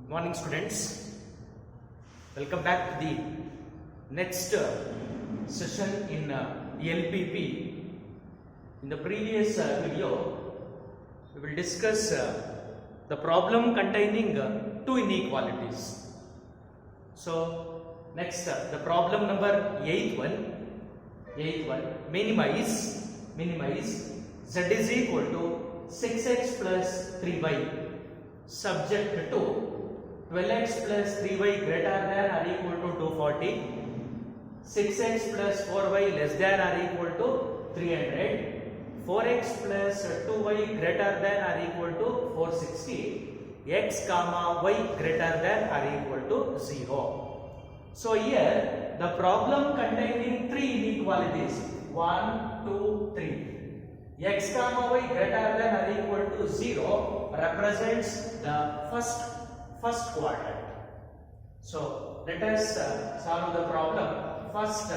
Good morning, students. Welcome back to the next session in LPP. In the previous video, we will discuss the problem containing two inequalities. So, next the problem number 8th one, minimize z is equal to 6x plus 3y subject to 12x plus 3y greater than or equal to 240, 6x plus 4y less than or equal to 300, 4x plus 2y greater than or equal to 460, x comma y greater than or equal to 0. So here the problem containing three inequalities 1, 2, 3. X comma y greater than or equal to 0 represents the first quadrant. So let us solve the problem. First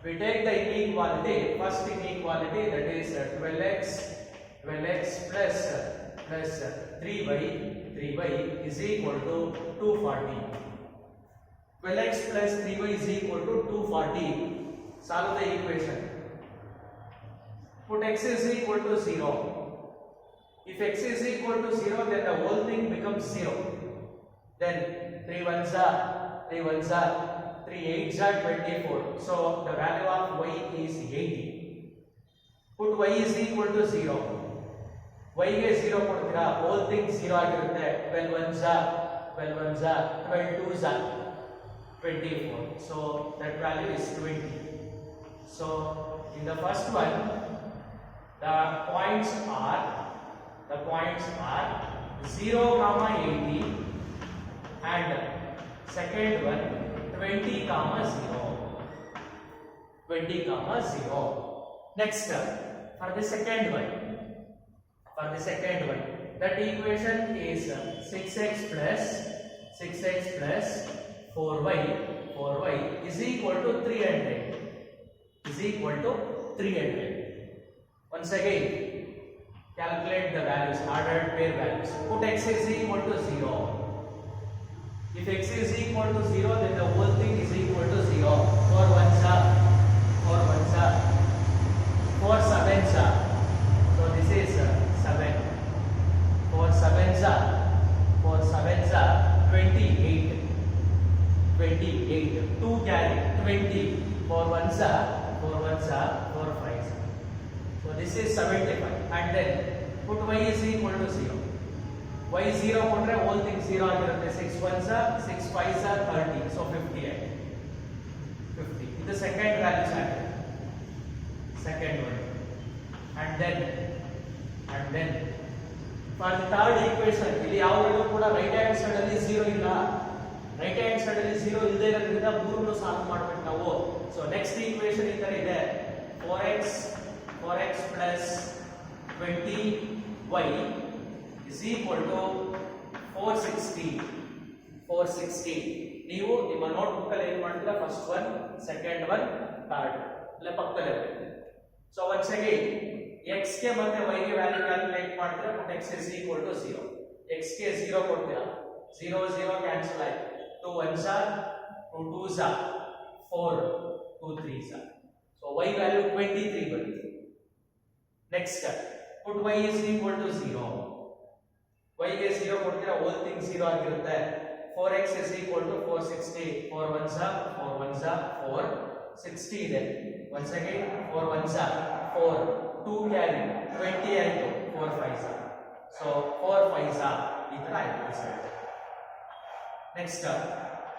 we take the inequality, first inequality, that is 12x plus 3y is equal to 240. 12x plus 3y is equal to 240. Solve the equation. Put x is equal to 0. If x is equal to 0, then the whole thing becomes 0. Then 3 1s are 3 8s are 24. So the value of y is 80. Put y is equal to 0. Y is 0 ಕೊಡ್ತೀರಾ, whole thing 0 ಆಗಿರುತ್ತೆ. 12 1s are 12 2s are 24. So that value is 20. So in the first one, the points are 0, 80 and second one 20, 0. Next, for the second one, that equation is 6x plus 4y is equal to 300. Once again, calculate the values, ordered pair values. Put x is equal to 0. If x is equal to 0, then the whole thing is equal to 0. 4 1s are 4 7s are. So this is 7. 4 7s are 28. 2 carry 20. 4 1s are 4 5s. So this is 75. And then put y is equal to 0. Y 0 ಕೊಟ್ರೆ whole thing 0 ಆಗಿರುತ್ತೆ. 6 1s are 6 5s are 30. So 50. ಇದು second value ಆಗಿದೆ. Second one. And then for the third equation, ಇಲ್ಲಿ ಯಾವಾಗಲೂ ಕೂಡ right hand side ಅಲ್ಲಿ 0 ಇಲ್ಲ. Right hand side ಅಲ್ಲಿ 0 ಇಲ್ಲದೆ ಇರೋದ್ರಿಂದ ಮೂರನ್ನು ಸಾಲ್ವ್ ಮಾಡಬೇಕು ನಾವು. ಸೊ ನೆಕ್ಸ್ಟ್ ಈಕ್ವೇಷನ್ ಈ ತರ ಇದೆ. 4x plus 20y is equal to 460. ನೀವು ನಿಮ್ಮ ನೋಟ್ಬುಕ್ ಅಲ್ಲಿ ಏನು ಮಾಡ್ತೀರಾ, first one, second one, third ಇಲ್ಲ ಪಕ್ಕದಲ್ಲೇ ಬರುತ್ತೆ. ಸೊ ಒನ್ಸ್ ಅಗೇನ್ x ಗೆ ಮತ್ತೆ y ಗೆ ವ್ಯಾಲ್ಯೂ ಕ್ಯಾಲ್ಕುಲೇಟ್ ಮಾಡ್ತೀರಾ. ಪುಟ್ x is equal to 0. x ಗೆ 0 ಕೊಡ್ತೀರಾ, 0 ಕ್ಯಾನ್ಸಲ್ ಆಯ್ತು. 2 1s are 2 2s are 4 2 3s are. So y value 23 ಬರುತ್ತೆ. Next, put y is equal to 0. y ಗೆ 0 ಕೊಡ್ತೀರಾ, whole thing 0 ಆಗಿರುತ್ತೆ. 4x is equal to 460. 4 1s are 4 60 ಇದೆ. Once again 4 1s are 4 2 carry 20 ಆಯ್ತು. 4 5s are. So 4 5s are ಈ ತರ ಆಯ್ತು. Next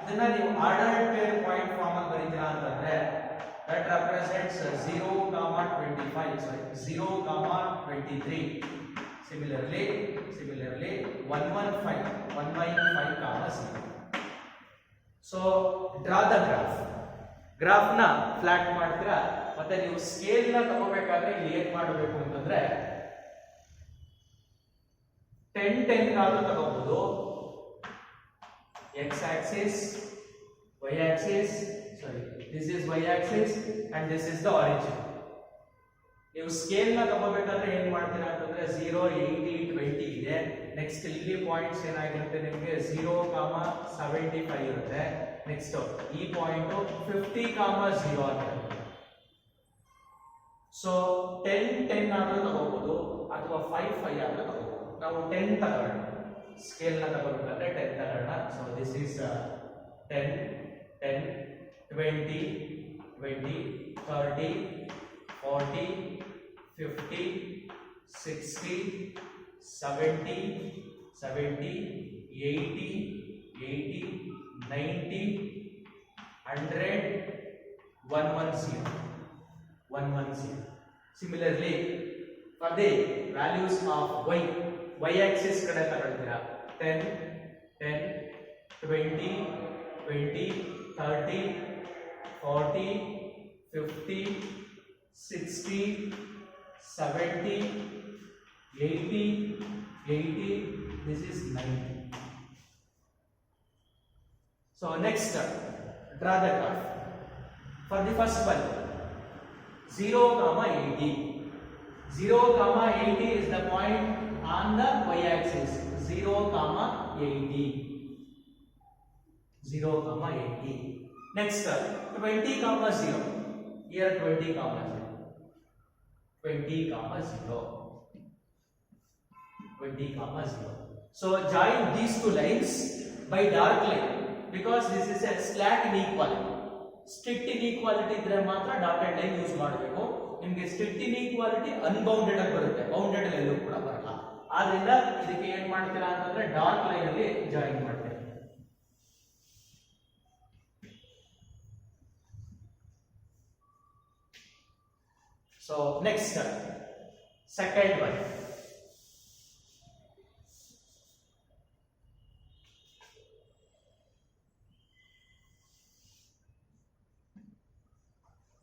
ಇದನ್ನ ನೀವು ಆರ್ಡರ್ಡ್ ಪೇರ್ ಪಾಯಿಂಟ್ ಫಾರ್ಮ್ ಅಲ್ಲಿ ಬರೀತೀರಾ ಅಂತಂದ್ರೆ that represents 0, 23. Similarly 115, 0. So draw the graph ನ ಫ್ಲಾಟ್ ಮಾಡ್ತೀರಾ. ಮತ್ತೆ ನೀವು ಸ್ಕೇಲ್ ನ ತಗೋಬೇಕಾದ್ರೆ ಇಲ್ಲಿ ಏನು ಮಾಡಬೇಕು ಅಂತಂದ್ರೆ 10 ಗಾದ್ರೂ ತಗೋಬಹುದು. x axis, y axis, this is y axis and this is the origin. ನೀವು ಸ್ಕೇಲ್ ನ ತಗೋಬೇಕಾದ್ರೆ ಏನು ಮಾಡ್ತೀರಾ ಅಂತಂದ್ರೆ 0 80 20 ಇದೆ. ನೆಕ್ಸ್ಟ್ ಇಲ್ಲಿ ಪಾಯಿಂಟ್ಸ್ ಏನಾಗಿರುತ್ತೆ ನಿಮಗೆ 0,75 ಇರುತ್ತೆ. ನೆಕ್ಸ್ಟ್ ಈ ಪಾಯಿಂಟ್ 50,0 ಆಗಿರುತ್ತೆ. ಸೊ 10 ಆದ್ರೂ ತಗೋಬಹುದು ಅಥವಾ 5 ಆದ್ರೂ ತಗೋಬಹುದು. ನಾವು 10 ತಗೋಣ, ಸ್ಕೇಲ್ ನ ತಗೋಬೇಕಾದ್ರೆ 10 ತಗೋಣ. So this is 10 10 20 20 30 40 50 60 70 70 80 80 90 100 110 110. Similarly, for the values of y axis ಕಡೆ ತಗೊಳ್ತೀರಾ 10 10 20 20 30 40 50 60 70 80 80. This is 90. So next, draw the graph. For the first one, 0,80. 0,80 is the point on the y-axis. 0,80. 0,80. Next, 20,0. Here 20,0. 20,0. 20,0. So join these two lines by dark line, because this is a slack inequality. Strict inequality ಇದ್ರೆ ಮಾತ್ರ dotted line use ಮಾಡಬೇಕು. ನಿಮಗೆ strict inequality unbounded ಆಗಿ ಬರುತ್ತೆ, bounded ಅಲ್ಲಿ ಎಲ್ಲೂ ಕೂಡ ಬರಲ್ಲ. ಆದ್ರಿಂದ ಇದಕ್ಕೆ ಏನ್ ಮಾಡ್ತೀರಾ ಅಂತಂದ್ರೆ ಡಾರ್ಕ್ ಲೈನ್ ಅಲ್ಲಿ ಜಾಯಿನ್ ಮಾಡ್ತೀರಾ. So next second one.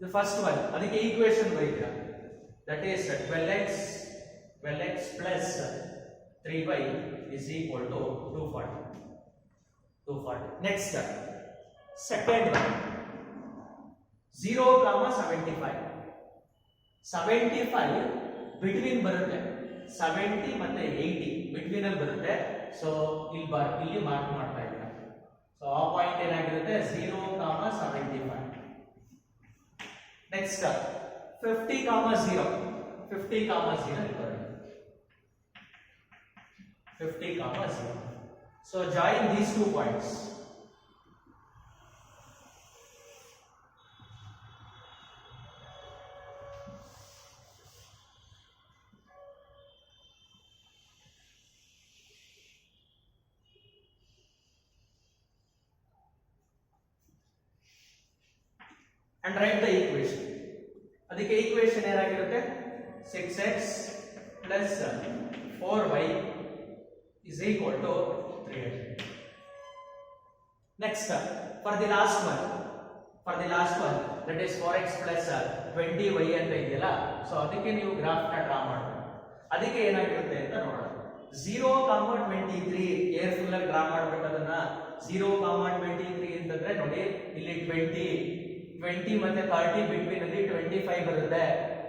The first one, ಅದಕ್ಕೆ equation ಬರೀತೀರಾ. That is 12x plus 3y is equal to 240. Next, second one, 0,75. 75 between ಬರುತ್ತೆ, 70 ಮತ್ತೆ 80 ಬಿಟ್ವೀನ್ ಅಲ್ಲಿ ಬರುತ್ತೆ. ಸೊ ಇಲ್ಲಿ ಮಾರ್ಕ್ ಮಾಡ್ತಾ ಇದ್ದೀರಾ. ಸೊ ಆ ಪಾಯಿಂಟ್ ಏನಾಗಿರುತ್ತೆ 0,75. Next, 50,0. 50,0 50,0. So join these 2 points. And write the equation. ಅದಕ್ಕೆ ಈಕ್ವೇಶನ್ ಏನಾಗಿರುತ್ತೆ 6x plus 4y is equal to 300. Next, for the last one, that is 4x plus 20y ಅಂತ ಇದೆಯಲ್ಲ, ಸೊ ಅದಕ್ಕೆ ನೀವು ಗ್ರಾಫ್ ನ ಡ್ರಾ ಮಾಡಬೇಕು. ಅದಕ್ಕೆ ಏನಾಗಿರುತ್ತೆ ಅಂತ ನೋಡೋಣ. 0,23 ಕೇರ್ಫುಲ್ ಆಗಿ ಡ್ರಾ ಮಾಡಬೇಕು ಅದನ್ನ. 0,23 ಅಂತಂದ್ರೆ ನೋಡಿ ಇಲ್ಲಿ 20 ಮತ್ತೆ 30 ಬಿಟ್ವೀನ್ ಅಲ್ಲಿ 25 ಬರುತ್ತೆ.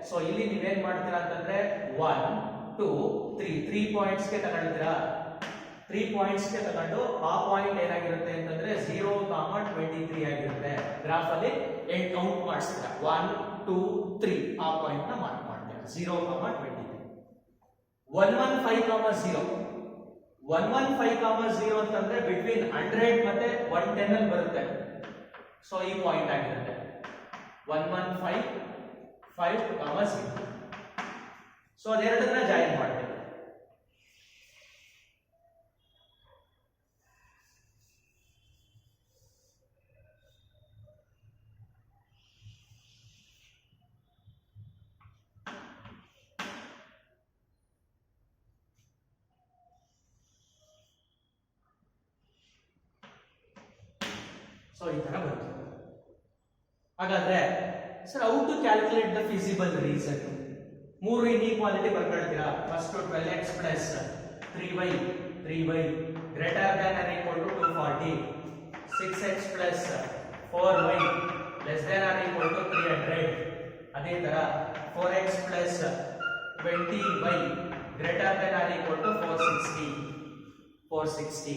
ಸೊ ಇಲ್ಲಿ ನೀವೇನ್ ಮಾಡ್ತೀರಾ ಅಂತಂದ್ರೆ 1 2 3 ಪಾಯಿಂಟ್ಸ್ ಗೆ ತಗೊಳ್ತೀರಾ. 3 ಪಾಯಿಂಟ್ಸ್ ಗೆ ತಗೊಂಡು ಆ ಪಾಯಿಂಟ್ ಏನಾಗಿರುತ್ತೆ ಅಂತಂದ್ರೆ 0,23 ಆಗಿರುತ್ತೆ. ಗ್ರಾಫ್ ಅಲ್ಲಿ ಕೌಂಟ್ ಮಾಡಿಸ್ತೀರಾ 1 2 3 ಆ ಪಾಯಿಂಟ್ ನ ಮಾರ್ಕ್ ಮಾಡ್ತೀರಾ 0,23. 115,0 115,0 ಅಂತಂದ್ರೆ ಬಿಟ್ವೀನ್ 100 ಮತ್ತೆ 110 ಅಲ್ಲಿ ಬರುತ್ತೆ. ಸೊ ಈ ಪಾಯಿಂಟ್ ಆಗಿರುತ್ತೆ 115,0. ಸೊ ಅದೆರಡನ್ನ ಜಾಯಿನ್ ಮಾಡ್ತೀವಿ. ಸೊ ಈ ತರ ಬರುತ್ತೆ. ಹಾಗಾದ್ರೆ sir how to calculate the feasible region? 3 inequality ಬರ್ಕೊಳ್ತೀರಾ. First 12x plus 3y greater than or equal to 240. 6x plus 4y less than or equal to 300. ಅದೇ ತರ 4x plus 20y greater than or equal to 460. 460.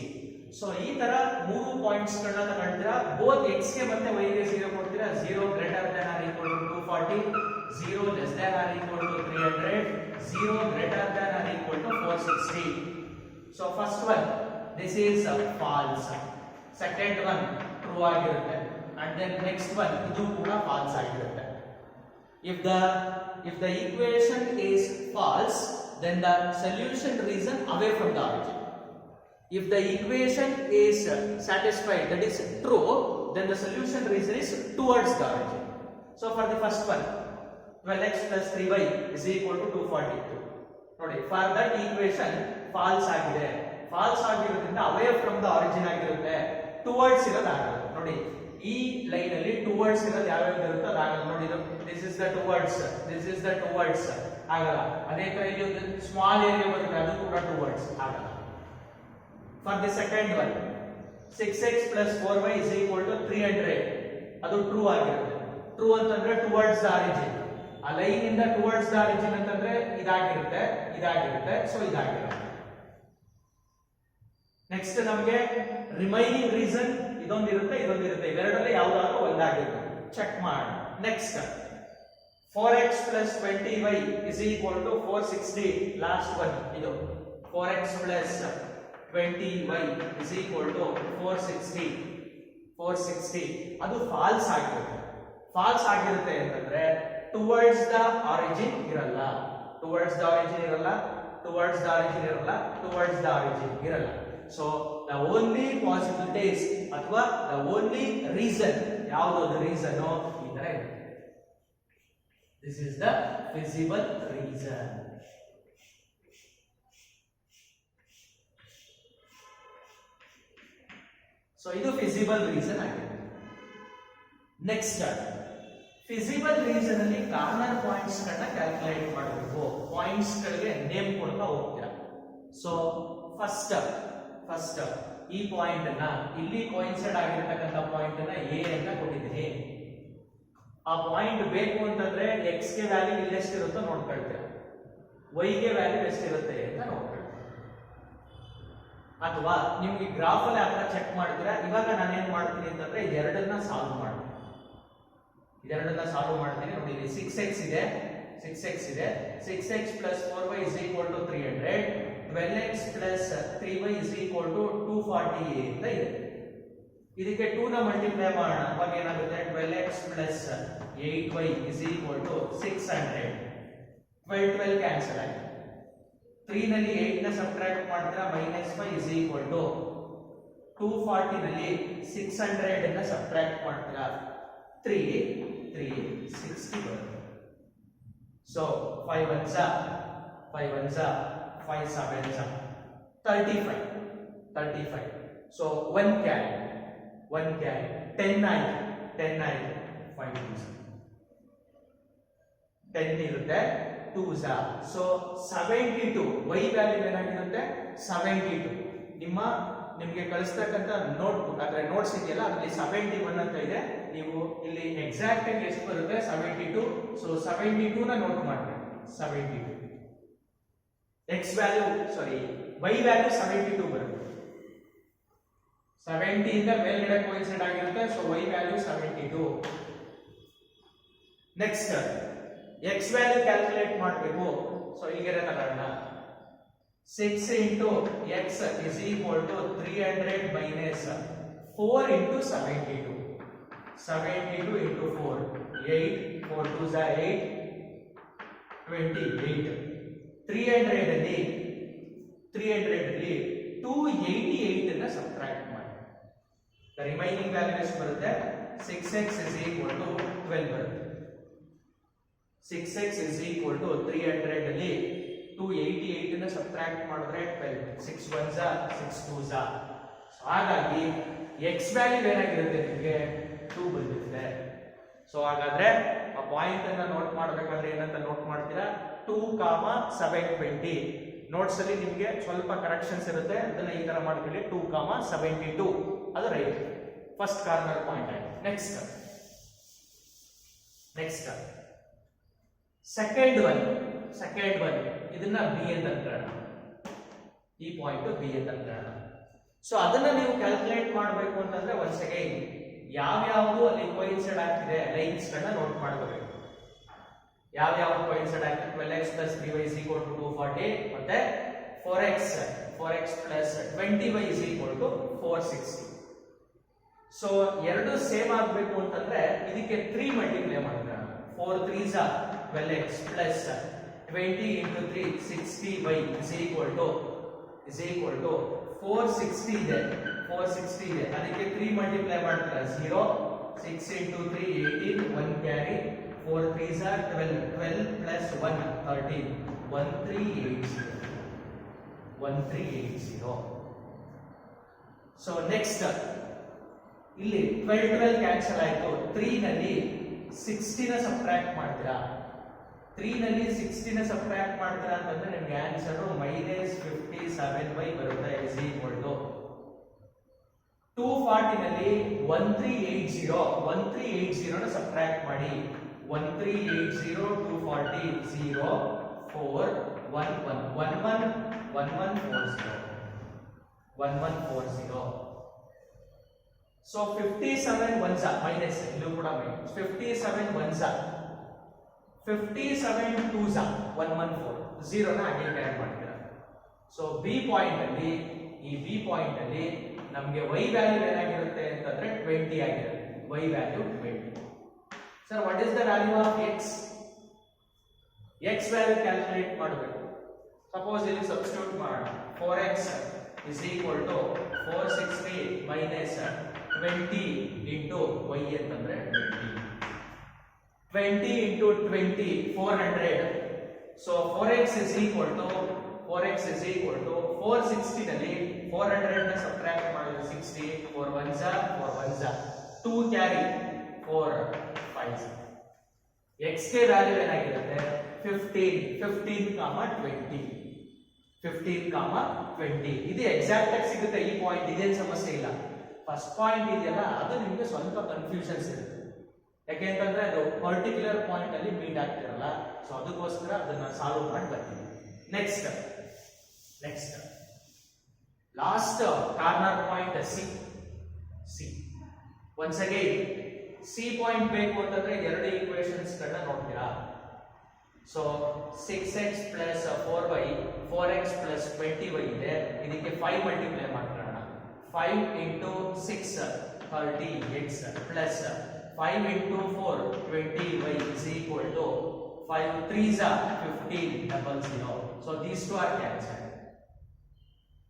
So ಈ ತರ ಮೂರು points ಗಳನ್ನ ತಗೊಳ್ತೀರಾ. Both x ಗೆ ಮತ್ತೆ y ಗೆ 0 ಕೊಡ್ತೀರಾ. 0 greater than or equal to 240, 0 less than or equal to 300, 0 greater than or equal to 460. So first one this is false, second one true ಆಗಿರುತ್ತೆ, and then next one ಇದು ಕೂಡ falls ಆಗಿರುತ್ತೆ. If the equation is false, then the solution reason away from the origin. If the equation is satisfied, that is true, then the solution reason is towards the origin. So for the first one, 12x plus 3y is equal to 242. Nodi, for that equation false agide. False ಆಗಿರೋದ್ರಿಂದ away from the origin ಆಗಿರುತ್ತೆ, towards ಇರೋದಾಗಲ್ಲ. ನೋಡಿ ಈ line ಅಲ್ಲಿ towards ಇರೋದು ಯಾವ್ಯಾವ್ದು ಇರುತ್ತೋ ಅದಾಗಲ್ಲ. ನೋಡಿ this is the towards ಆಗಲ್ಲ. ಅದೇ ತರ ಇಲ್ಲಿ ಒಂದು ಸ್ಮಾಲ್ ಏರಿಯಾ ಬರುತ್ತೆ, ಅದು ಕೂಡ ಟುವರ್ಡ್ಸ್ ಆಗಲ್ಲ. For the second one 6x plus 4y is equal to 300, ಅದು ಟ್ರೂ ಆಗಿರುತ್ತೆ. ಟ್ರೂ ಅಂತಂದ್ರೆ ಟುವರ್ಡ್ಸ್ ದ ಆರಿಜಿನ್. ಆ ಲೈನ್ ಇಂದ ಟುವರ್ಡ್ಸ್ ದ ಆರಿಜಿನ್ ಅಂತಂದ್ರೆ ಇದಾಗಿರುತ್ತೆ. ಸೊ ಇದಾಗಿರುತ್ತೆ. ನೆಕ್ಸ್ಟ್ ನಮಗೆ ರಿಮೈನಿಂಗ್ ರೀಸನ್ ಇದೊಂದಿರುತ್ತೆ. ಇವೆರಡರಲ್ಲಿ ಯಾವ್ದಾದ್ರು ಒಂದಾಗಿರುತ್ತೆ. ಚೆಕ್ ಮಾಡಿ. Next 4x plus 20y is equal to 460. Last one ಇದು 4x plus 20y is equal to 460. ಅದು ಫಾಲ್ಸ್ ಆಗಿರುತ್ತೆ. ಫಾಲ್ಸ್ ಆಗಿರುತ್ತೆ ಅಂತಂದ್ರೆ ಟುವರ್ಡ್ಸ್ ದ ಆರಿಜಿನ್ ಇರಲ್ಲ. ಸೊ the only possibilities ಅಥವಾ the only reason ಯಾವುದು ರೀಸನ್ ಈ ತರ ಇದೆ. This is the feasible reason. So ಇದು ಫಿಸಿಬಲ್ ರೀಸನ್ ಆಗಿದೆ. ನೆಕ್ಸ್ಟ್ ಫಿಸಿಬಲ್ ರೀಸನ್ ಅಲ್ಲಿ ಕಾರ್ನರ್ ಪಾಯಿಂಟ್ಸ್ ಗಳನ್ನ ಕ್ಯಾಲ್ಕುಲೇಟ್ ಮಾಡಬೇಕು. ಪಾಯಿಂಟ್ಸ್ ಗಳಿಗೆ ನೇಮ್ ಕೊಡ್ತಾ ಹೋಗ್ತೀರಾ. ಸೊ ಫಸ್ಟ್ ಈ ಪಾಯಿಂಟ್ ಅನ್ನ ಇಲ್ಲಿ ಕೋಇನ್ಸೈಡ್ ಆಗಿರತಕ್ಕಂತ ಪಾಯಿಂಟ್ ಅನ್ನ ಎ ಅಂತ ಕೊಟ್ಟಿದ್ದೀನಿ. ಆ ಪಾಯಿಂಟ್ ಬೇಕು ಅಂತಂದ್ರೆ x ಗೆ ವ್ಯಾಲ್ಯೂ ಇಲ್ಲಿ ಎಷ್ಟಿರುತ್ತೋ ನೋಡ್ಕೊಳ್ತೀರಾ, y ಗೆ ವ್ಯಾಲ್ಯೂ ಎಷ್ಟಿರುತ್ತೆ ಅಂತ ನೋಡ್ಕೊಳ್ತೀರಾ. ಅಥವಾ ನಿಮ್ಗೆ ಗ್ರಾಫ್ ಅಲ್ಲಿ ಆತರ ಚೆಕ್ ಮಾಡ್ತೀರಾ. ಇವಾಗ ನಾನು ಏನ್ ಮಾಡ್ತೀನಿ ಅಂತಂದ್ರೆ ಇದೆರಡನ್ನ ಸಾಲ್ವ್ ಮಾಡ್ತೀನಿ. ನೋಡಿ ಇಲ್ಲಿ 6x ಇದೆ. 6x plus 4y is equal to 300. 12x plus 3y is equal to 240 ಅಂತ ಇದೆ. ಇದಕ್ಕೆ 2 ನ ಮಲ್ಟಿಪ್ಲೈ ಮಾಡೋಣ. ಅವಾಗ ಏನಾಗುತ್ತೆ 12x plus 8y is equal to 600. 12 cancel ಆಯ್ತು. 3 ನಲ್ಲಿ 8 ನ ಸಬ್ಟ್ರಾಕ್ಟ್ ಮಾಡ್ತೀರಾ, -5 is equal to 240 ನಲ್ಲಿ 600 ನ ಸಬ್ಟ್ರಾಕ್ಟ್ ಮಾಡ್ತೀರಾ, 360 ಬರುತ್ತೆ. So 5 1s 5 7s 35. So 1 carry 10 ಆಯ್ತು 5 2s 10 ಇರುತ್ತೆ 2s. ಸೊ 72 y ವ್ಯಾಲ್ಯೂ ಏನಾಗಿರುತ್ತೆ 72. ನಿಮಗೆ ಕಳಿಸ್ತಕ್ಕಂತ ನೋಟ್ಬುಕ್ ಅಂದ್ರೆ ನೋಟ್ಸ್ ಇದೆಯಲ್ಲ ಅದರಲ್ಲಿ 71 ಅಂತ ಇದೆ. ನೀವು ಇಲ್ಲಿ ಎಕ್ಸಾಕ್ಟ್ ಆಗಿ ಎಷ್ಟು ಬರುತ್ತೆ 72. ಸೊ 72 ನ ನೋಟ್ ಮಾಡಬೇಕು. 72 y ವ್ಯಾಲ್ಯೂ 72 ಬರುತ್ತೆ. 70 ಇಂದ ಮೇಲ್ಗಡೆ ಕೋಇನ್ಸೈಡ್ ಆಗಿರುತ್ತೆ. So y value 72. Next x value calculate ಮಾಡಬೇಕು. ಸೊ ಇಲ್ಲಿಗೆ ತಗೊಳ್ಳೋಣ. 6 into x is equal to 300 minus 4 into 72. 72 into 4 8 4 2s are 8 28. 300 ಅಲ್ಲಿ 288 ಅನ್ನು ಸಬ್ಟ್ರಾಕ್ಟ್ ಮಾಡಿ. The remaining value ಎಷ್ಟು ಬರುತ್ತೆ 6x is equal to 12 ಬರುತ್ತೆ. 6x is equal to 300 ಅಲ್ಲಿ 288 ಅನ್ನು ಸಬ್ಟ್ರಾಕ್ಟ್ ಮಾಡಿದ್ರೆ 12. 6 1s 6 2s. ಸೊ ಹಾಗಾಗಿ x ವ್ಯಾಲ್ಯೂ ಏನಾಗಿರುತ್ತೆ ನಿಮಗೆ 2 ಬಂದಿರುತ್ತೆ. ಸೊ ಹಾಗಾದ್ರೆ ಆ ಪಾಯಿಂಟ್ ಅನ್ನ ನೋಟ್ ಮಾಡಬೇಕಾದ್ರೆ ಏನಂತ ನೋಟ್ ಮಾಡ್ತೀರಾ 2,720. ನೋಟ್ಸ್ ಅಲ್ಲಿ ನಿಮಗೆ ಸ್ವಲ್ಪ ಕರೆಕ್ಷನ್ಸ್ ಇರುತ್ತೆ, ಅದನ್ನ ಈ ತರ ಮಾಡ್ಕೊಳ್ಳಿ. 2,72 ಅದು ರೈಟ್. ಫಸ್ಟ್ ಕಾರ್ನರ್ ಪಾಯಿಂಟ್ ಆಯ್ತು. ನೆಕ್ಸ್ಟ್ ಸೆಕೆಂಡ್ ಒನ್ ಇದನ್ನ ಬಿ ಅಂತ ಅಂದ್ಕೊಳ್ಳೋಣ. ಈ ಪಾಯಿಂಟ್ ಬಿ ಅಂತ ಅಂದ್ಕೊಳ್ಳೋಣ. ಸೊ ಅದನ್ನ ನೀವು ಕ್ಯಾಲ್ಕುಲೇಟ್ ಮಾಡಬೇಕು ಅಂತಂದ್ರೆ ಒನ್ಸ್ ಅಗೈನ್ ಯಾವ್ಯಾವುದು ಅಲ್ಲಿ ಕೋಇನ್ಸೈಡ್ ಆಗ್ತಿದೆ ಲೈನ್ಸ್ ಗಳನ್ನ ನೋಟ್ ಮಾಡಬೇಕು. ಯಾವ್ಯಾವ ಕೋಇನ್ಸೈಡ್ ಆಗ್ತಿದೆ 12x plus 3y is equal to 240 ಮತ್ತೆ 4x plus 20y is equal to 460. So ಎರಡು ಸೇಮ್ ಆಗಬೇಕು ಅಂತಂದ್ರೆ ಇದಕ್ಕೆ 3 ಮಲ್ಟಿಪ್ಲೈ ಮಾಡಿದ್ರೆ 4 3s are 12x plus 20 into 3 60y is equal to 460 ಇದೆ. ಅದಕ್ಕೆ 3 ಮಲ್ಟಿಪ್ಲೈ ಮಾಡಿದ್ರೆ 0 6 into 3 18 1 carry 4 3s are 12 plus 1 13 1380. So next ಇಲ್ಲಿ 12 ಕ್ಯಾನ್ಸಲ್ ಆಯ್ತು. 3 ನಲ್ಲಿ 60 ನ ಸಬ್ಟ್ರಾಕ್ಟ್ ಮಾಡ್ತೀರಾ. 3 ನಲ್ಲಿ 60 ನ ಸಬ್ಟ್ರಾಕ್ಟ್ ಮಾಡ್ತೀರಾ ಅಂತಂದ್ರೆ ನಿಮಗೆ ಆನ್ಸರ್ -57y ಬರುತ್ತೆ is equal to 240 ನಲ್ಲಿ 1380 ನ ಸಬ್ಟ್ರಾಕ್ಟ್ ಮಾಡಿ. 1380 240 0 4 1 1 1140. ಸೊ 57 ones minus ಇದು ಕೂಡ minus 57 ones 57 twos 114 0 ನ ಅಗೇನ್ ಆಡ್ ಮಾಡ್ತೀರಾ. ಸೊ ಬಿ ಪಾಯಿಂಟ್ ಅಲ್ಲಿ ನಮಗೆ y ವ್ಯಾಲ್ಯೂ ಏನಾಗಿರುತ್ತೆ ಅಂತಂದ್ರೆ 20 ಆಗಿರುತ್ತೆ. y value 20. Sir what is the value of x value calculate ಮಾಡಬೇಕು. ಸಪೋಸ್ ಇಲ್ಲಿ ಸಬ್ಸ್ಟಿಟ್ಯೂಟ್ ಮಾಡೋಣ. 4x is equal to 460 minus 20 into y ಅಂತಂದ್ರೆ 20 into 20 400. So 4x is equal to 460 ನಲ್ಲಿ 400 ನ ಸಬ್ಟ್ರಾಕ್ಟ್ ಮಾಡಿದ್ರೆ 60 4 1s 2 ಕ್ಯಾರಿ 4 5. x ಗೆ ವ್ಯಾಲ್ಯೂ ಏನಾಗಿರುತ್ತೆ 15,20 ಇದು ಎಕ್ಸಾಕ್ಟ್ ಆಗಿ ಸಿಗುತ್ತೆ. ಈ ಪಾಯಿಂಟ್ ಇದೇನು ಸಮಸ್ಯೆ ಇಲ್ಲ. ಫಸ್ಟ್ ಪಾಯಿಂಟ್ ಇದೆಯಲ್ಲ ಅದು ನಿಮಗೆ ಸ್ವಲ್ಪ ಕನ್ಫ್ಯೂಷನ್ಸ್ ಇರುತ್ತೆ. ಯಾಕೆಂತಂದ್ರೆ ಅದು ಪರ್ಟಿಕ್ಯುಲರ್ ಪಾಯಿಂಟ್ ಅಲ್ಲಿ ಮೀಟ್ ಆಗ್ತಿರಲ್ಲ. ಸೊ ಅದಕ್ಕೋಸ್ಕರ ಅದನ್ನ ಸಾಲ್ವ್ ಮಾಡಿ ಬರ್ತೀವಿ. Next last corner point C. Once again C point ಬೇಕು ಅಂತಂದ್ರೆ ಎರಡು ಈಕ್ವೇಶನ್ಸ್ ಗಳನ್ನ ನೋಡ್ತೀರಾ. So 6x plus 4y 4x plus 20y ಇದೆ. ಇದಕ್ಕೆ 5 ಮಲ್ಟಿಪ್ಲೈ ಮಾಡೋಣ. 5 into 6 30x plus 5 into 4 20y is equal to 5 3s are 15 00. So these two are cancelled.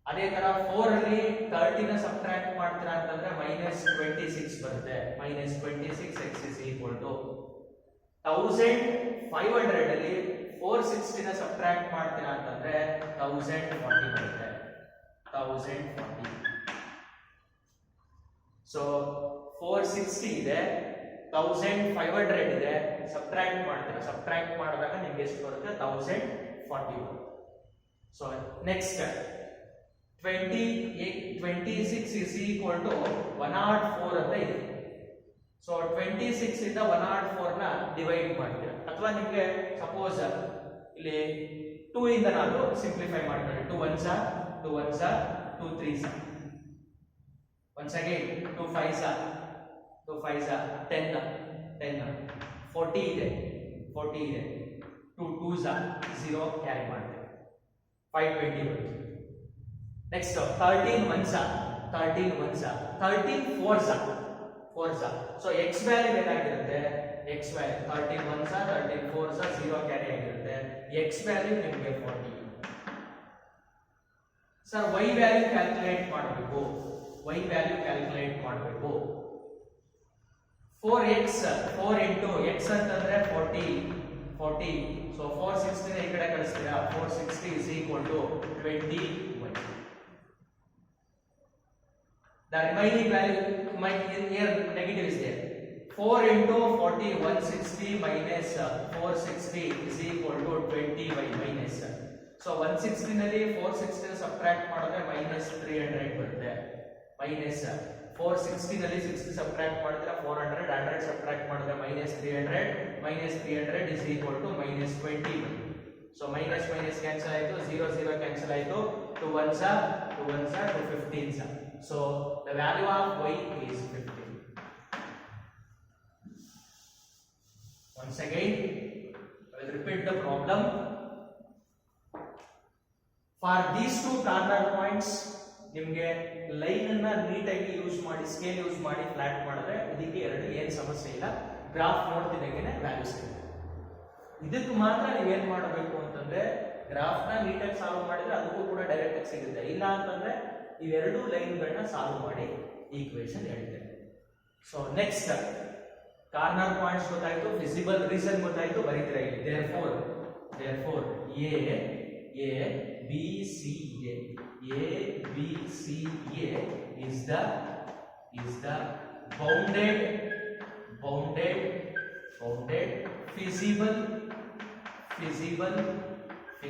ಅದೇ ತರ 4 ಅಲ್ಲಿ 30 ನ ಸಬ್ಟ್ರಾಕ್ಟ್ ಮಾಡ್ತೀರಾ ಅಂತಂದ್ರೆ -26 ಬರುತ್ತೆ. -26x is equal to 1500 ಅಲ್ಲಿ 460 ನ ಸಬ್ಟ್ರಾಕ್ಟ್ ಮಾಡ್ತೀರಾ ಅಂತಂದ್ರೆ 1040 ಬರುತ್ತೆ. 1040. ಸೊ 460 ಇದೆ, 1500 ಇದೆ, ಸಬ್ಟ್ರಾಕ್ಟ್ ಮಾಡ್ತೀರಾ. ಸಬ್ಟ್ರಾಕ್ಟ್ ಮಾಡಿದಾಗ ನಿಮ್ಗೆ ಎಷ್ಟು ಬರುತ್ತೆ 1040 ಬರುತ್ತೆ. So next 26 is equal to 104 ಅಂತ ಇದೆ. ಸೊ 26 ಇಂದ 104 ನ ಡಿವೈಡ್ ಮಾಡ್ತೀರಾ. ಅಥವಾ ನಿಮಗೆ ಸಪೋಸ್ ಇಲ್ಲಿ 2 ಇಂದ ನಾನು ಸಿಂಪ್ಲಿಫೈ ಮಾಡ್ತೀನಿ. 2 1s 2 3s. once again 2 5s 10 40 ಇದೆ. 2 2s 0 ಕ್ಯಾರಿ ಮಾಡ್ತೀವಿ. 520 ಬರುತ್ತೆ. Next 13 1s 13 4s. So x value ಏನಾಗಿರುತ್ತೆ x value 13 1s 13 4s 0 carry ಆಗಿರುತ್ತೆ. x ವ್ಯಾಲ್ಯೂ ನಿಮಗೆ 40. ಸರ್ y ವ್ಯಾಲ್ಯೂ ಕ್ಯಾಲ್ಕುಲೇಟ್ ಮಾಡಬೇಕು. 4 into x ಅಂತಂದ್ರೆ 40. ಸೊ 460 ಈ ಕಡೆ ಕಳಿಸ್ತೀರಾ. 460 is equal to 21. The remaining value here negative is there. 4 into 40 160 minus 460 is equal to 20y minus. So 160 ನಲ್ಲಿ 460 subtract ಮಾಡಿದ್ರೆ -300 ಬರುತ್ತೆ. minus 460 ನಲ್ಲಿ 60 ಸಬ್ಟ್ರಾಕ್ಟ್ ಮಾಡಿದ್ರೆ 400 100 ಸಬ್ಟ್ರಾಕ್ಟ್ ಮಾಡಿದ್ರೆ -300 is equal to -20. So minus cancel ಆಯ್ತು, 0 ಕ್ಯಾನ್ಸಲ್ ಆಯ್ತು. 2 ones are 2 15s are. So the value of y is 15. Once again, I will repeat the problem. For these two corner points, ನಿಮಗೆ line ಅನ್ನ ನೀಟಾಗಿ use ಮಾಡಿ scale use ಮಾಡಿ flat ಮಾಡಿದ್ರೆ ಇದಕ್ಕೆ ಎರಡು ಏನು ಸಮಸ್ಯೆ ಇಲ್ಲ. ಗ್ರಾಫ್ ನೋಡ್ತಿದ್ದಾಗೇನೆ ವ್ಯಾಲ್ಯೂಸ್ ಸಿಗುತ್ತೆ. ಇದಕ್ಕೆ ಮಾತ್ರ ನೀವೇನ್ ಮಾಡಬೇಕು ಅಂತಂದ್ರೆ ಗ್ರಾಫ್ ನ ನೀಟಾಗಿ ಸಾಲ್ವ್ ಮಾಡಿದ್ರೆ ಅದಕ್ಕೂ ಕೂಡ ಡೈರೆಕ್ಟ್ ಆಗಿ ಸಿಗುತ್ತೆ. ಇಲ್ಲ ಅಂತಂದ್ರೆ ಇವೆರಡು ಲೈನ್ಗಳನ್ನ ಸಾಲ್ವ್ ಮಾಡಿ ಈಕ್ವೇಶನ್ ಹೇಳ್ತೇನೆ. ಸೊ ನೆಕ್ಸ್ಟ್ ಕಾರ್ನರ್ ಪಾಯಿಂಟ್ಸ್ ಗೊತ್ತಾಯ್ತು, ವಿಸಿಬಲ್ ರೀಸನ್ ಗೊತ್ತಾಯ್ತು, ಬರೀತೀರಾ ಇಲ್ಲಿ. therefore a b c a b c a is the bounded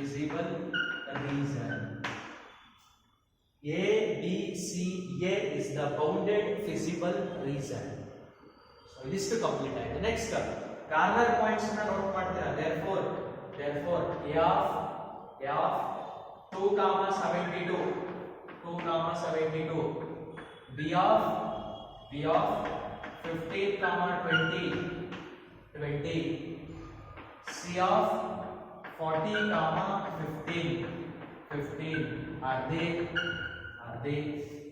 feasible reason. A B C A is the bounded feasible reason. So this to complete ಆಯ್ತು. Next corner points ನ note ಮಾಡ್ತೀರಾ. therefore a of 2,72 b of 15, 20 c of 40, 15 are they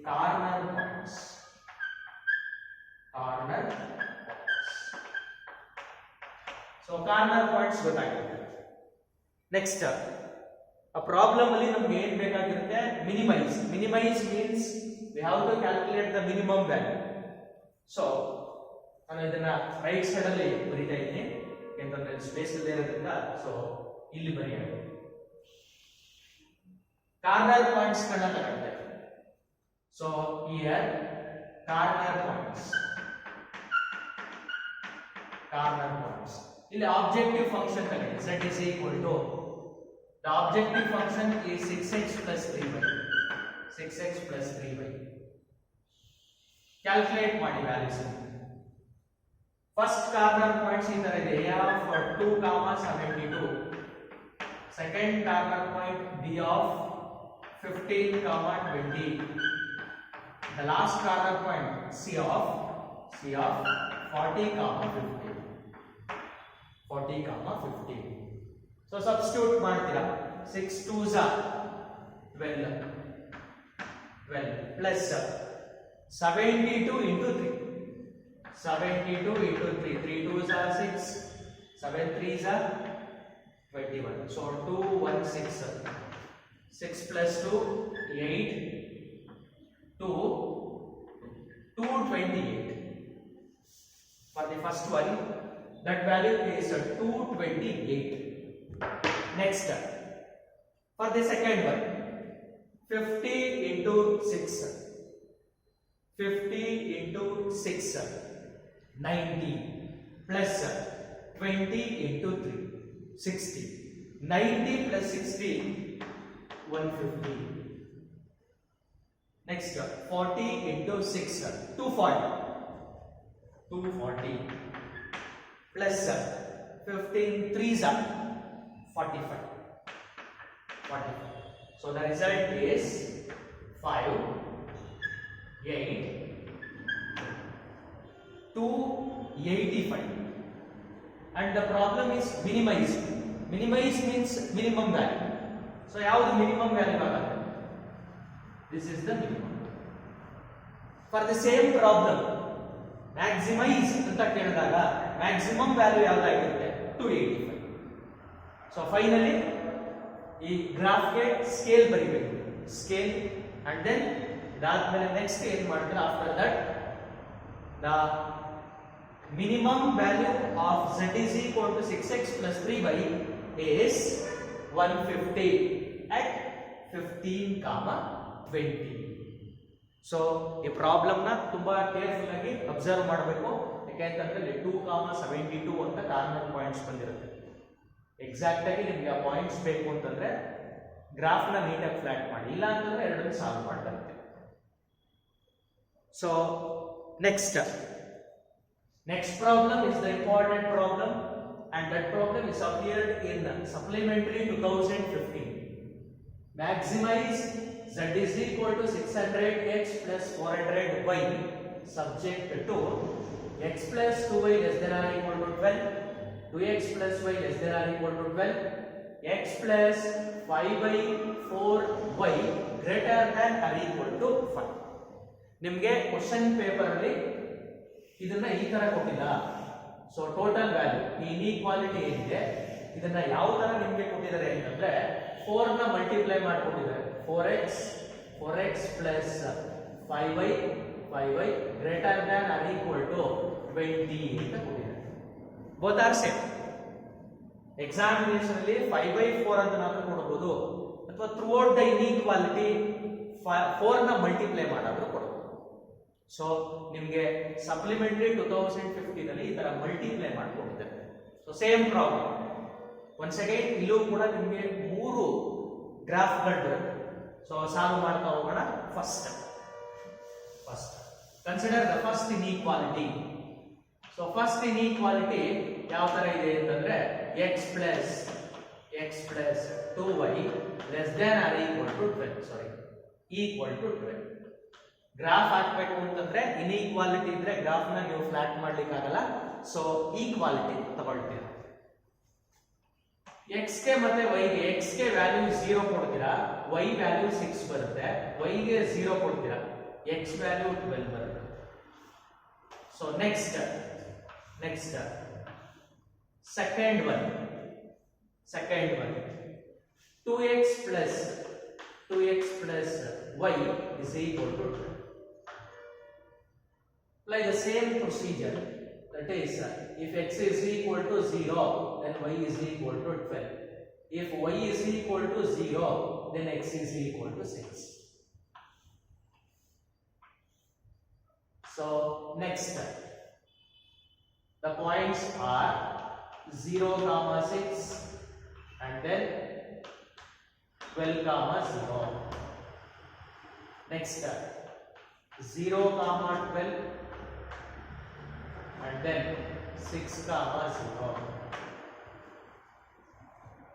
corner points. So corner points ಗೊತ್ತಾಗಿದೆ. Next a problem ಅಲ್ಲಿ ನಮಗೆ ಏನು ಬೇಕಾಗಿರುತ್ತೆ? minimize means we have to calculate the minimum value. So ನಾನು ಇದನ್ನ right side ಅಲ್ಲಿ ಬರೀತಾ ಇದ್ದೀನಿ ಯಾಕಂತಂದ್ರೆ ಸ್ಪೇಸ್ ಇಲ್ಲದೆ ಇರೋದ್ರಿಂದ. ಸೊ ಇಲ್ಲಿ ಬರೆಯೋಣ. ಕಾರ್ನರ್ ಪಾಯಿಂಟ್ಸ್ ಗಳನ್ನ ತಗೊಳ್ತೇವೆ. ಸೊ ಹಿಯರ್ ಕಾರ್ನರ್ ಪಾಯಿಂಟ್ಸ್ ಇಲ್ಲಿ ಆಬ್ಜೆಕ್ಟಿವ್ ಫಂಕ್ಷನ್ ತಗೊಳ್ಳಿ. z is equal to the objective function is 6x plus 3y. Calculate ಮಾಡಿ ವ್ಯಾಲ್ಯೂಸ್. ಫಸ್ಟ್ ಕಾರ್ನರ್ ಪಾಯಿಂಟ್ಸ್ ಈ ತರ ಇದೆ. a of 2,72, second corner point b of 15, 20, the last corner point c of 40, 15. So substitute ಮಾಡ್ತೀರಾ. 6 2s are 12 plus 72 into 3. 3 2s are 6, 7 3s are 21. So 2 1 6 plus 2 8, 228. For the first one, that value is 228. Next, for the second one, 50 into 6, 90 plus 20 into 3, 60. 90 plus 60, 150. Next, 40 into 6, 240 plus 15 3s are 45. So the result is 5 8 285. And the problem is minimize means minimum value. So ಯಾವುದು minimum value ಆಗುತ್ತೆ? This is the minimum. For the same problem, maximize ಅಂತ ಕೇಳಿದಾಗ maximum value ಯಾವ್ದಾಗಿರುತ್ತೆ? 285. So finally ಈ ಗ್ರಾಫ್ಗೆ scale ಬರೀಬೇಕು. Scale and then ಇದಾದ್ಮೇಲೆ next ಏನು ಮಾಡ್ತಾರೆ? After that the minimum value of z is equal to 6x plus 3y is 150 at 15, 20. So ಈ problem ನ ತುಂಬಾ ಕೇರ್ಫುಲ್ ಆಗಿ ಅಬ್ಸರ್ವ್ ಮಾಡಬೇಕು. ಯಾಕೆಂತಂದ್ರೆ 2,72 ಅಂತ ಕಾರ್ನರ್ ಪಾಯಿಂಟ್ಸ್ ಬಂದಿರುತ್ತೆ. ಎಕ್ಸಾಕ್ಟ್ ಆಗಿ ನಿಮಗೆ ಆ ಪಾಯಿಂಟ್ಸ್ ಬೇಕು ಅಂತಂದ್ರೆ ಗ್ರಾಫ್ ನ ನೀಟಾಗಿ ಫ್ಲಾಟ್ ಮಾಡಿ, ಇಲ್ಲ ಅಂತಂದ್ರೆ ಎರಡನ್ನು ಸಾಲ್ವ್ ಮಾಡ್ತಾರೆ. So next problem is the important problem, and that problem is appeared in supplementary 2015. maximize z is equal to 600x plus 400y subject to x plus 2y less than or equal to 12, 2x plus y less than or equal to 12, x plus 5 by 4y greater than or equal to 5. ನಿಮಗೆ question paper ಅಲ್ಲಿ ಇದನ್ನ ಈ ತರ ಕೊಟ್ಟಿಲ್ಲ. So total value ಈ inequality ಏನಿದೆ ಇದನ್ನ ಯಾವ ತರ ನಿಮಗೆ ಕೊಟ್ಟಿದ್ದಾರೆ ಅಂತಂದ್ರೆ 4 ನ ಮಲ್ಟಿಪ್ಲೈ ಮಾಡಿಕೊಟ್ಟಿದ್ದಾರೆ. 4x plus 5y greater than or equal to 20 ಅಂತ ಕೊಟ್ಟಿದ್ದಾರೆ. Both are same. ಎಕ್ಸಾಮಿನೇಷನ್ ಅಲ್ಲಿ 5/4 ಅಂತ ನಾವು ಕೊಡಬಹುದು ಅಥವಾ ಥ್ರೂ ಔಟ್ ದ ಇನ್ಇಕ್ವಾಲಿಟಿ 4 ನ ಮಲ್ಟಿಪ್ಲೈ ಮಾಡಾದ್ರೂ ಕೊಡಬಹುದು. ಸೊ ನಿಮಗೆ ಸಪ್ಲಿಮೆಂಟರಿ 2015 ನಲ್ಲಿ ಈ ತರ ಮಲ್ಟಿಪ್ಲೈ ಮಾಡಿಕೊಂಡಿದ್ದಾರೆ. So same problem once again ಇಲ್ಲೂ ಕೂಡ ನಿಮಗೆ 3 ಗ್ರಾಫ್ಗಳು ಬರುತ್ತೆ. ಸೊ ಸಾಲ್ವ್ ಮಾಡ್ತಾ ಹೋಗೋಣ. First consider the first inequality. So first inequality ಯಾವ ತರ ಇದೆ ಅಂತಂದ್ರೆ x plus 2y less than or equal to 12. equal to 12. Graph ಹಾಕಬೇಕು ಅಂತಂದ್ರೆ ಇನ್ಇಕ್ವಾಲಿಟಿ ಇದ್ರೆ ಗ್ರಾಫ್ ನ ನೀವು ಫ್ಲಾಟ್ ಮಾಡ್ಲಿಕ್ಕೆ ಆಗಲ್ಲ. So equality ತಗೊಳ್ತೀರಾ. x ಗೆ ಮತ್ತೆ y ಗೆ x ಗೆ ವ್ಯಾಲ್ಯೂ 0 ಕೊಡ್ತೀರಾ, y ವ್ಯಾಲ್ಯೂ 6 ಬರುತ್ತೆ. y ಗೆ 0 ಕೊಡ್ತೀರಾ, x ವ್ಯಾಲ್ಯೂ 12 ಬರುತ್ತೆ. So next second one 2x plus y is equal to 12. Apply the same procedure, that is if x is equal to 0 then y is equal to 12. If y is equal to 0 then x is equal to 6. So next the points are 0, 6 and then 12, 0. Next 0, 12 and then 6, 0.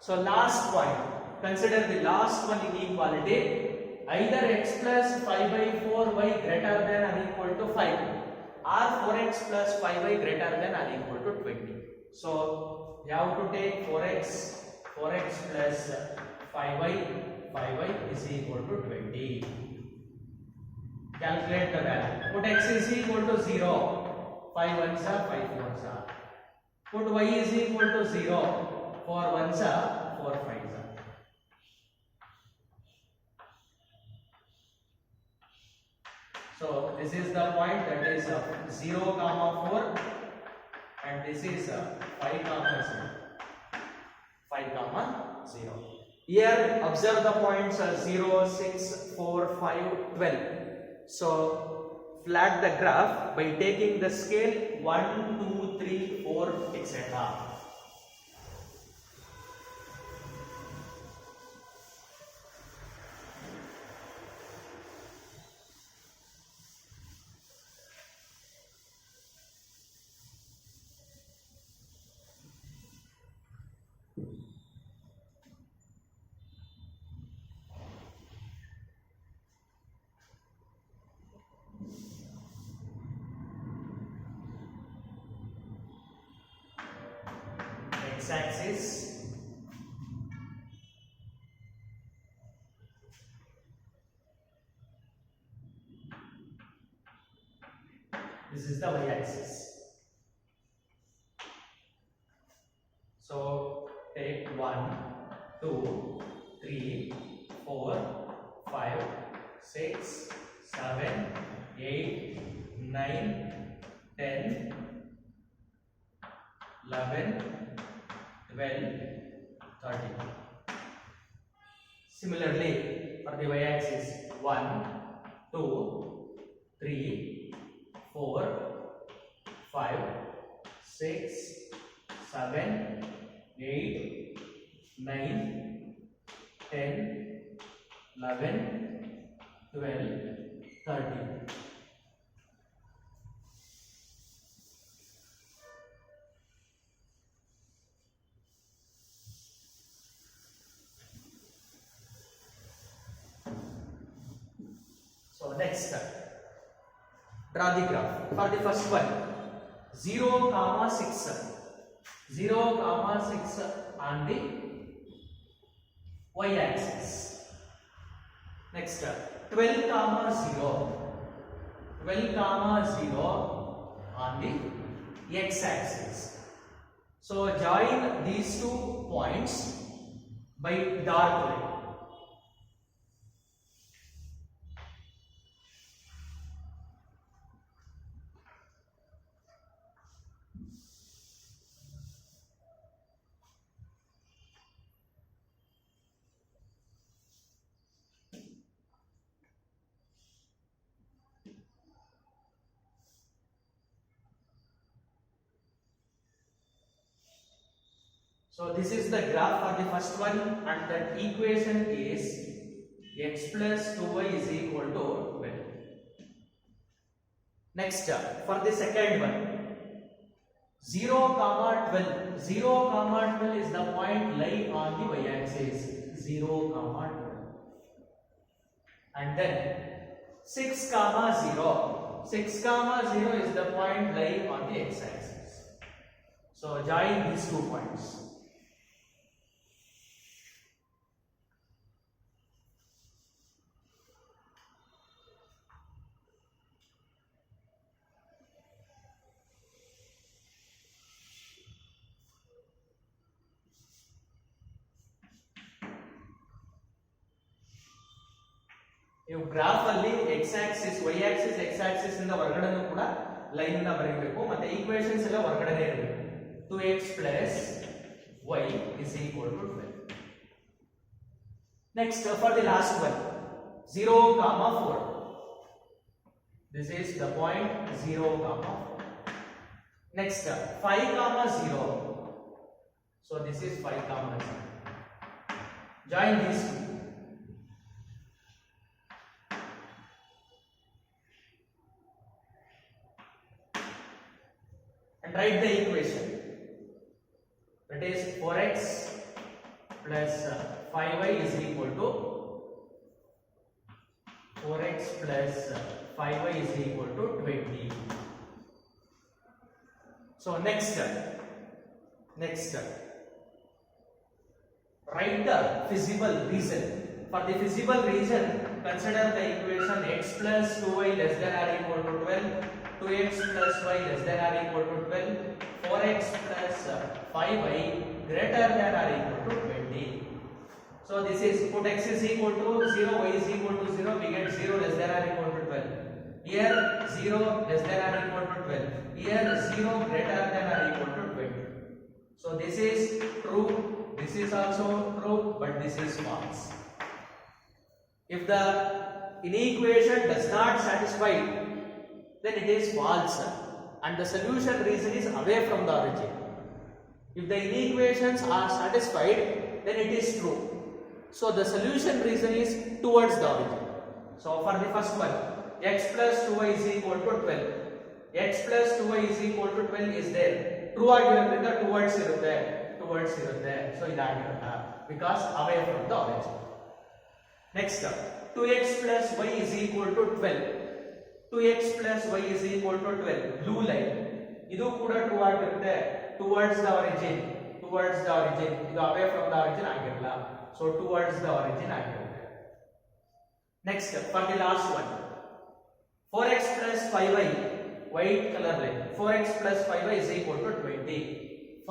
So last point, consider the last one inequality. Either x plus 5/4y greater than or equal to 5 or 4x plus 5y greater than or equal to 20. So you have to take 4x plus 5y is equal to 20. Calculate the value. Put x is equal to 0. 5 ones are 5 fours are. Put y is equal to 0. 4 ones are 4 5s are. So this is the point, that is 0, 4 and this is 5, 0. 5, 0. Here observe the points 0, 6, 4, 5, 12. So flat the graph by taking the scale 1, 2, 3, 4, etc. X-axis, this is the y-axis. So take 1, 2, 3, 4, 5, 6, 7, 8, 9, 10, 11, 12, 13. Similarly, for the y-axis 1, 2, 3, 4, 5, 6, 7, 8, 9, 10, 11, 12, 13. next, draw the graph. For the first one, 0, 6. 0, 6 on the y-axis. Next, 12, 0. 12, 0 on the x-axis. So join these 2 points by dark line. So this is the graph for the first one, and that equation is x plus 2y is equal to 12. Next, for the second one, 0, 12. 0, 12 is the point lying on the y-axis. 0, 12. And then 6, 0. 6, 0 is the point lying on the x-axis. So join these 2 points. ನೀವು graph ಅಲ್ಲಿ x Axis y Axis x Axis ಇಂದ ಹೊರಗಡೆನೂ ಕೂಡ line ಅನ್ನು ಬರೆಯಬೇಕು, ಮತ್ತೆ equations ಎಲ್ಲ ಹೊರಗಡೆನೇ ಇರಬೇಕು. 2x plus y is equal to 12. Next, for the last one, 0, 4. This is the point 0, 4. Next, 5, 0. So this is 5, 0. Join these two. And write the equation. That is 4x plus 5y is equal to 4x plus 5y is equal to 20. So next, write the feasible reason. For the feasible reason, consider the equation x plus 2y less than or equal to 12, 2x plus y less than or equal to 12, 4x plus 5y greater than or equal to 20. So this is, put x is equal to 0, y is equal to 0, we get 0 less than or equal to 12. Here 0 less than or equal to 12. Here 0 greater than or equal to 20. So this is true, this is also true, but this is false. If the inequation does not satisfy, then it is false, and the solution reason is away from the origin. If the inequations are satisfied, then it is true. So the solution reason is towards the origin. So for the first one, x plus 2y is equal to 12. X plus 2y is equal to 12 is there. True ಆಗಿರೋದ್ರಿಂದ towards ಇರುತ್ತೆ. So ಇದಾಗಿರಲ್ಲ, because away from the origin. Next, 2x plus y is equal to 12. 2x plus y is equal to 12. Blue line. ಇದು ಕೂಡ true ಆಗಿರುತ್ತೆ. Towards the origin. ಇದು away from the origin ಆಗಿರಲ್ಲ. So towards the origin ಆಗಿರುತ್ತೆ. Next, for the last one, 4x plus 5y, white color line. 4x plus 5y is equal to 20.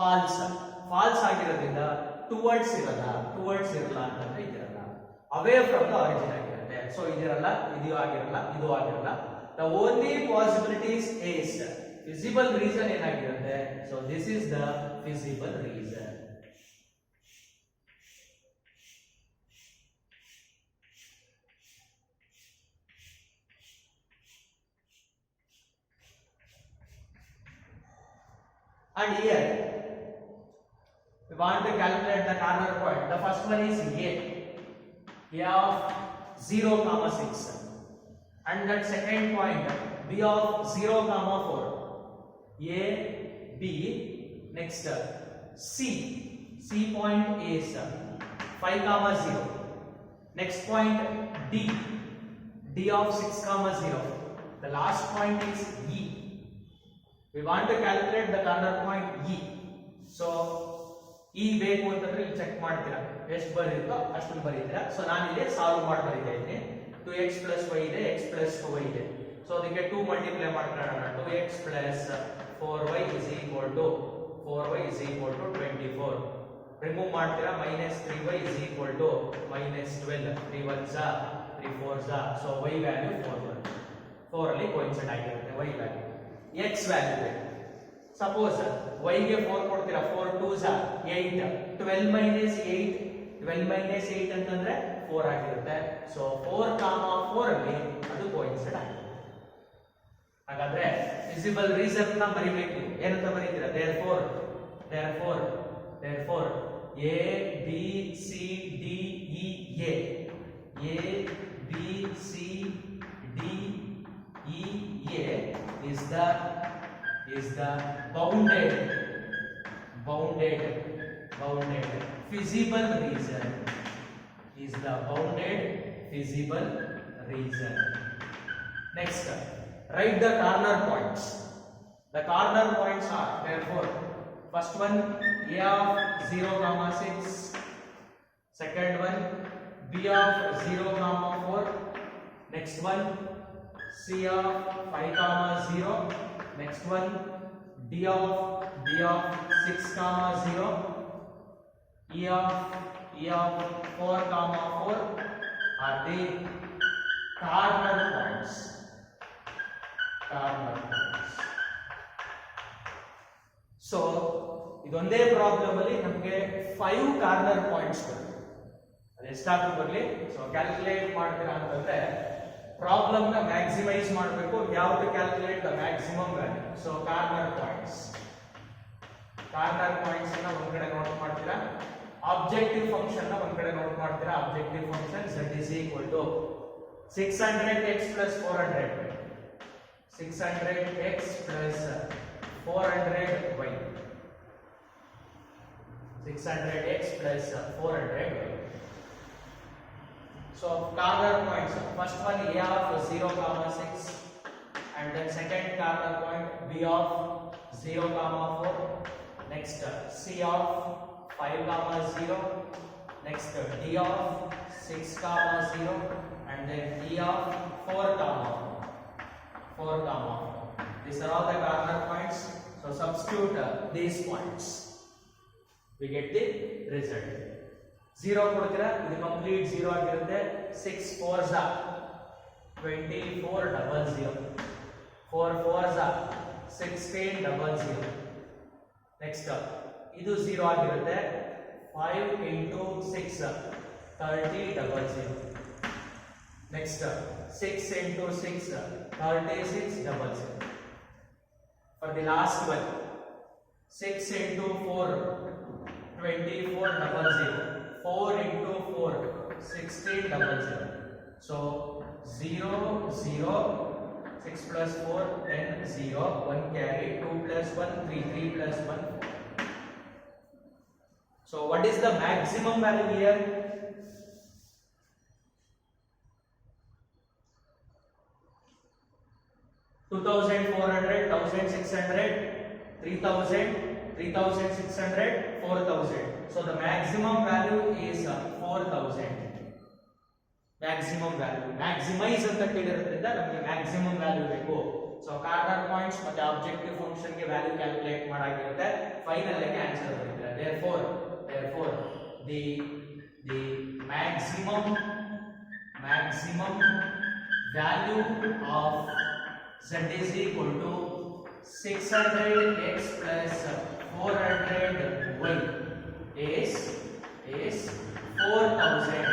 False ಆಗಿರೋದ್ರಿಂದ towards ಇರಲ್ಲ ಅಂತಂದ್ರೆ ಇದಿರಲ್ಲ. Away from the origin ಆಗಿರುತ್ತೆ. So ಇದಿರಲ್ಲ, ಇದು ಆಗಿರಲ್ಲ. The only possibilities is feasible reason ಏನಾಗಿರುತ್ತೆ. So this is the feasible reason. And here we want to calculate the corner point. The first one is A of 0, 6, and that second point B of 0, 4. A, B. Next, C point is 5, 0. Next point D D of 6 comma 0. The last point is E. We want to calculate the corner point E. So E ಬೇಕು ಅಂತಂದ್ರೆ ಇಲ್ಲಿ check ಮಾಡ್ತೀರಾ ಎಷ್ಟು ಬರುತ್ತೋ ಅಷ್ಟು ಬರೀತೀರಾ. So ನಾನು ಇಲ್ಲಿ solve ಮಾಡಿ ಬರೀತಾ ಇದ್ದೀನಿ. 2x plus y ಇದೆ, x plus 2y ಇದೆ. ಸೊ ಅದಕ್ಕೆ 2 ಮಲ್ಟಿಪ್ಲೈ ಮಾಡ್ಕೊಳ್ಳೋಣ. 2x plus 4y is equal to 24. Remove ಮಾಡ್ತೀರಾ minus 3y is equal to minus 12. 3 1s 3 4s. So y value 4 ಬರುತ್ತೆ. 4 ಅಲ್ಲಿ ಕೋಇನ್ಸಿಡೆಂಟ್ ಆಗಿರುತ್ತೆ y ವ್ಯಾಲ್ಯೂ. x ವ್ಯಾಲ್ಯೂ ಬೇಕು. Suppose y ಗೆ 4 ಕೊಡ್ತೀರಾ, 4 2s 8. 12 minus 8 ಅಂತಂದ್ರೆ 4 ಆಗಿರುತ್ತೆ. ಸೊ 4, 4 ಅಲ್ಲಿ ಅದು ಕೋಇನ್ಸಿಡೆಂಟ್ ಆಗಿದೆ. ಹಾಗಾದ್ರೆ ವಿಸಿಬಲ್ ರೀಸನ್ ನ ಬರಿಬೇಕು. ಏನಂತ ಬರೀತೀರಾ? therefore a b c d e a is the bounded feasible reason. Next, write the corner points. The corner points are, therefore, first one a of 0 comma 6, second one b of 0 comma 4, next one c of 5 comma 0, next one d of 6 comma 0, e of 4 comma 4 are the corner points. So ಇದೊಂದೇ problem ಅಲ್ಲಿ ನಮಗೆ 5 corner points ಬರುತ್ತೆ. ಅದು ಎಷ್ಟಾದ್ರೂ ಬರಲಿ. So calculate ಮಾಡ್ತೀರಾ ಅಂತಂದ್ರೆ problem ನ ಮ್ಯಾಕ್ಸಿಮೈಸ್ ಮಾಡಬೇಕು. ಯಾವುದು calculate the maximum value. So corner points ಅನ್ನ ಒಂದ್ ಕಡೆ ನೋಟ್ ಮಾಡ್ತೀರಾ. ಆಬ್ಜೆಕ್ಟಿವ್ ಫಂಕ್ಷನ್ ನ ಒಂದ್ ಕಡೆ ನೋಟ್ ಮಾಡ್ತೀರಾ. Objective function z is equal to 600x plus 400. 600x plus 400y. 600x plus 400y. So corner points. First one a of 0 comma 6, and then second corner point b of 0 comma 4. Next c of 5 comma 0. Next d of 6 comma 0, and then e of 4 comma 4. These are all the corner points. So substitute these points. We get the result. 0 ಕೊಡ್ತೀರಾ, ಇದು complete 0 ಆಗಿರುತ್ತೆ. 6 4s 2400. 4 4s 1600. Next ಇದು 0 ಆಗಿರುತ್ತೆ. 5 into 6 3000. Next 6 into 6 3600. For the last one, 6 into 4 2400. 4 into 4 1600. So 0 0, 6 plus 4 10, 0 1 carry, 2 plus 1 3, 3 plus 1. So what is the maximum value here? 2400, 1600, 3000, 3600, 4000. So the maximum value is 4000. Maximum value. Maximize ಅಂತ ಕೇಳಿರೋದ್ರಿಂದ ನಮಗೆ maximum value ಬೇಕು. So corner points ಮತ್ತೆ objective function ಗೆ value calculate ಮಾಡಾಗಿರುತ್ತೆ. Final ಆಗಿ answer ಬರುತ್ತೆ. Therefore the maximum value of z is equal to 600x plus 400y is 4000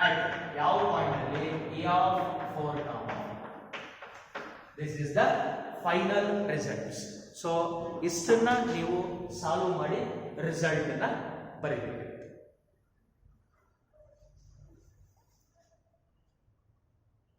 at ಯಾವ point ಅಲ್ಲಿ e of 4 comma. This is the final results. So ಇಷ್ಟನ್ನ ನೀವು solve ಮಾಡಿ result ಅನ್ನ ಬರೀಬೇಕು.